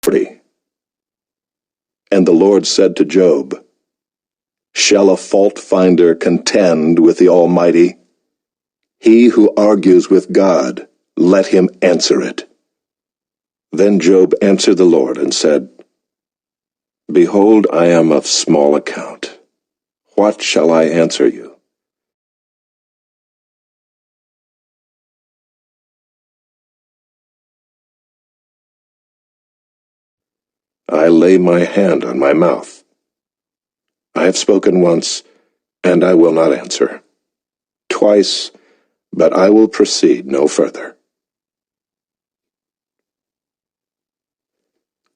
property. And the Lord said to Job, Shall a fault-finder contend with the Almighty? He who argues with God, let him answer it. Then Job answered the Lord and said, Behold, I am of small account. What shall I answer you? I lay my hand on my mouth. I have spoken once, and I will not answer. Twice, but I will proceed no further.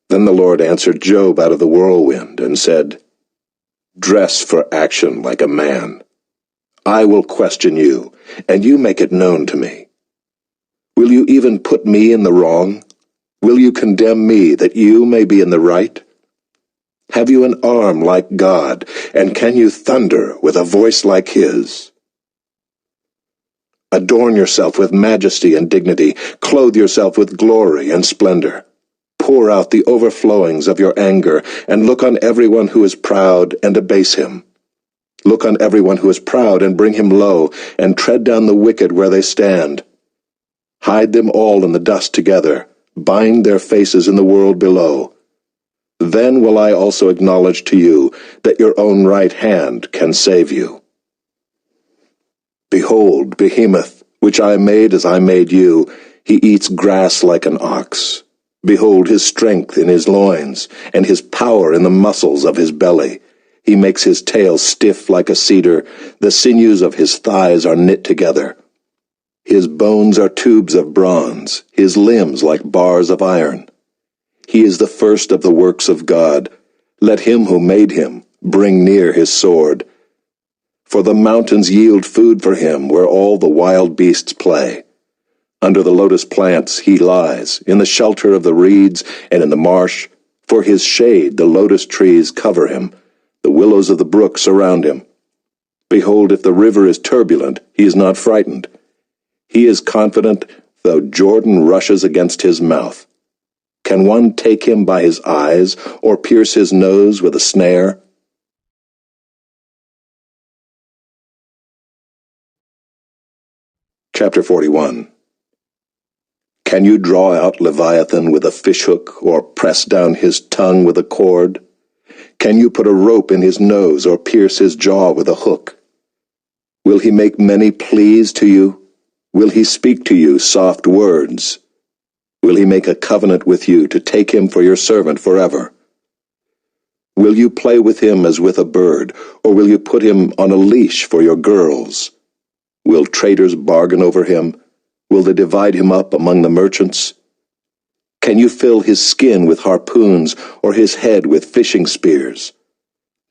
Then the Lord answered Job out of the whirlwind and said, Dress for action like a man. I will question you, and you make it known to me. Will you even put me in the wrong? Will you condemn me that you may be in the right? Have you an arm like God, and can you thunder with a voice like his? Adorn yourself with majesty and dignity, clothe yourself with glory and splendor. Pour out the overflowings of your anger, and look on everyone who is proud and abase him. Look on everyone who is proud and bring him low, and tread down the wicked where they stand. Hide them all in the dust together, bind their faces in the world below. Then will I also acknowledge to you that your own right hand can save you. Behold, Behemoth, which I made as I made you, he eats grass like an ox. Behold his strength in his loins, and his power in the muscles of his belly. He makes his tail stiff like a cedar, the sinews of his thighs are knit together. His bones are tubes of bronze, his limbs like bars of iron. He is the first of the works of God. Let him who made him bring near his sword. For the mountains yield food for him where all the wild beasts play. Under the lotus plants he lies, in the shelter of the reeds and in the marsh. For his shade the lotus trees cover him, the willows of the brook surround him. Behold, if the river is turbulent, he is not frightened. He is confident, though Jordan rushes against his mouth. Can one take him by his eyes, or pierce his nose with a snare? Chapter 41. Can you draw out Leviathan with a fishhook, or press down his tongue with a cord? Can you put a rope in his nose, or pierce his jaw with a hook? Will he make many pleas to you? Will he speak to you soft words? Will he make a covenant with you to take him for your servant forever? Will you play with him as with a bird, or will you put him on a leash for your girls? Will traders bargain over him? Will they divide him up among the merchants? Can you fill his skin with harpoons, or his head with fishing spears?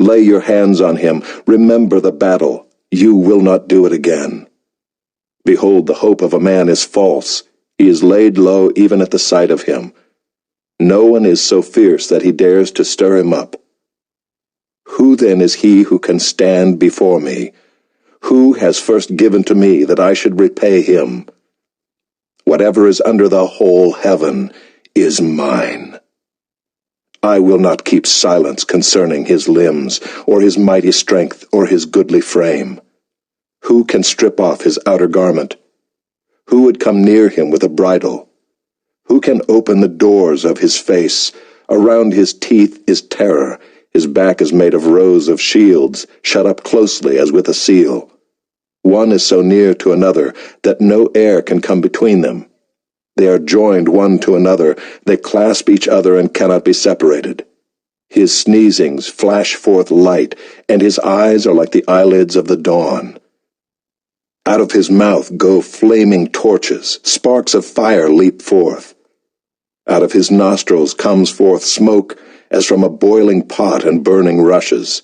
Lay your hands on him, remember the battle, you will not do it again. Behold, the hope of a man is false, he is laid low even at the sight of him. No one is so fierce that he dares to stir him up. Who then is he who can stand before me? Who has first given to me that I should repay him? Whatever is under the whole heaven is mine. I will not keep silence concerning his limbs, or his mighty strength, or his goodly frame. Who can strip off his outer garment? Who would come near him with a bridle? Who can open the doors of his face? Around his teeth is terror. His back is made of rows of shields, shut up closely as with a seal. One is so near to another that no air can come between them. They are joined one to another. They clasp each other and cannot be separated. His sneezings flash forth light, and his eyes are like the eyelids of the dawn. Out of his mouth go flaming torches, sparks of fire leap forth. Out of his nostrils comes forth smoke as from a boiling pot and burning rushes.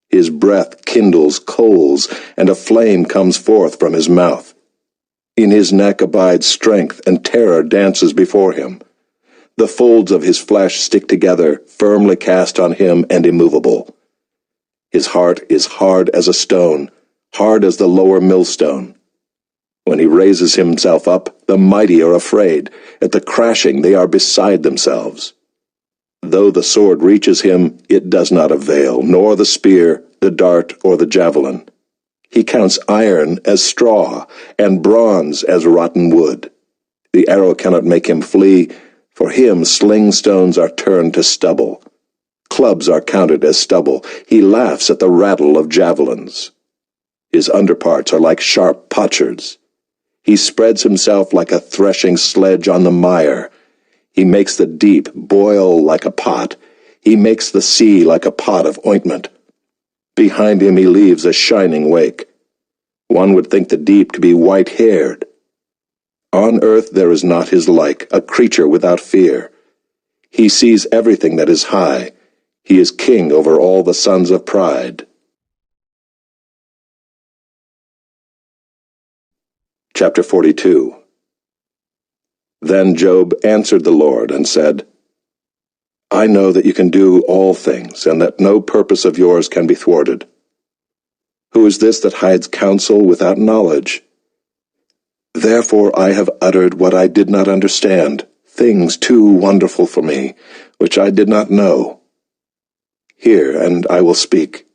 His breath kindles coals, and a flame comes forth from his mouth. In his neck abides strength, and terror dances before him. The folds of his flesh stick together, firmly cast on him and immovable. His heart is hard as a stone, hard as the lower millstone. When he raises himself up, the mighty are afraid. At the crashing they are beside themselves. Though the sword reaches him, it does not avail, nor the spear, the dart, or the javelin. He counts iron as straw, and bronze as rotten wood. The arrow cannot make him flee. For him sling stones are turned to stubble. Clubs are counted as stubble. He laughs at the rattle of javelins. His underparts are like sharp potsherds. He spreads himself like a threshing sledge on the mire. He makes the deep boil like a pot. He makes the sea like a pot of ointment. Behind him he leaves a shining wake. One would think the deep to be white-haired. On earth there is not his like, a creature without fear. He sees everything that is high. He is king over all the sons of pride. Chapter 42. Then Job answered the Lord and said, I know that you can do all things, and that no purpose of yours can be thwarted. Who is this that hides counsel without knowledge? Therefore I have uttered what I did not understand, things too wonderful for me, which I did not know. Hear, and I will speak.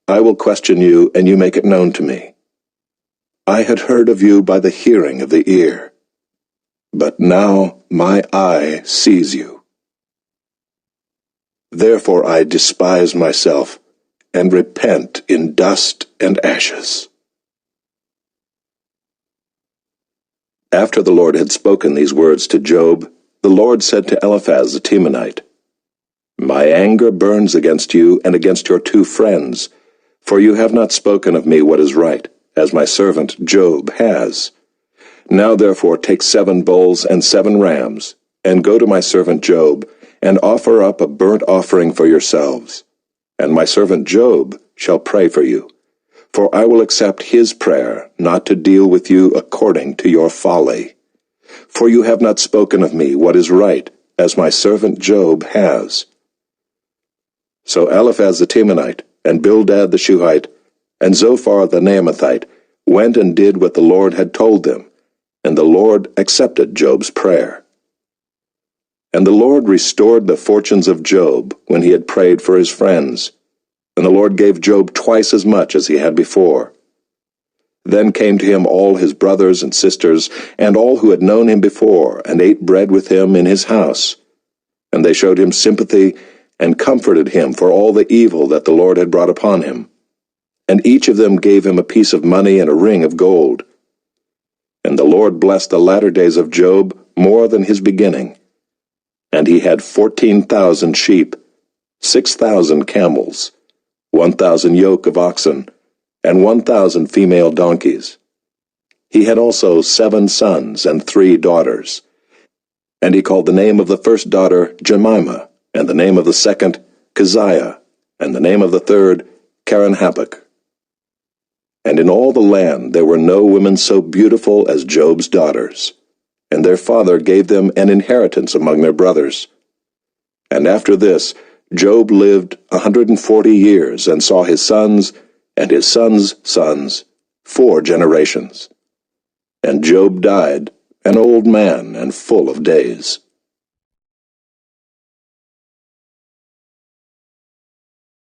I will question you, and you make it known to me. I had heard of you by the hearing of the ear, but now my eye sees you. Therefore I despise myself, and repent in dust and ashes. After the Lord had spoken these words to Job, the Lord said to Eliphaz the Temanite, My anger burns against you and against your 2 friends, for you have not spoken of me what is right, as my servant Job has. Now therefore take 7 bulls and 7 rams, and go to my servant Job, and offer up a burnt offering for yourselves. And my servant Job shall pray for you. For I will accept his prayer, not to deal with you according to your folly. For you have not spoken of me what is right, as my servant Job has. So Eliphaz the Temanite, and Bildad the Shuhite, and Zophar the Naamathite went and did what the Lord had told them, and the Lord accepted Job's prayer. And the Lord restored the fortunes of Job when he had prayed for his friends. And the Lord gave Job twice as much as he had before. Then came to him all his brothers and sisters, and all who had known him before, and ate bread with him in his house. And they showed him sympathy, and comforted him for all the evil that the Lord had brought upon him. And each of them gave him a piece of money and a ring of gold. And the Lord blessed the latter days of Job more than his beginning. And he had 14,000 sheep, 6,000 camels, 1,000 yoke of oxen, and 1,000 female donkeys. He had also 7 sons and 3 daughters. And he called the name of the first daughter Jemimah, and the name of the second Keziah, and the name of the third Karen-Happuch. And in all the land there were no women so beautiful as Job's daughters, and their father gave them an inheritance among their brothers. And after this Job lived 140 years, and saw his sons and his sons' sons 4 generations. And Job died, an old man and full of days.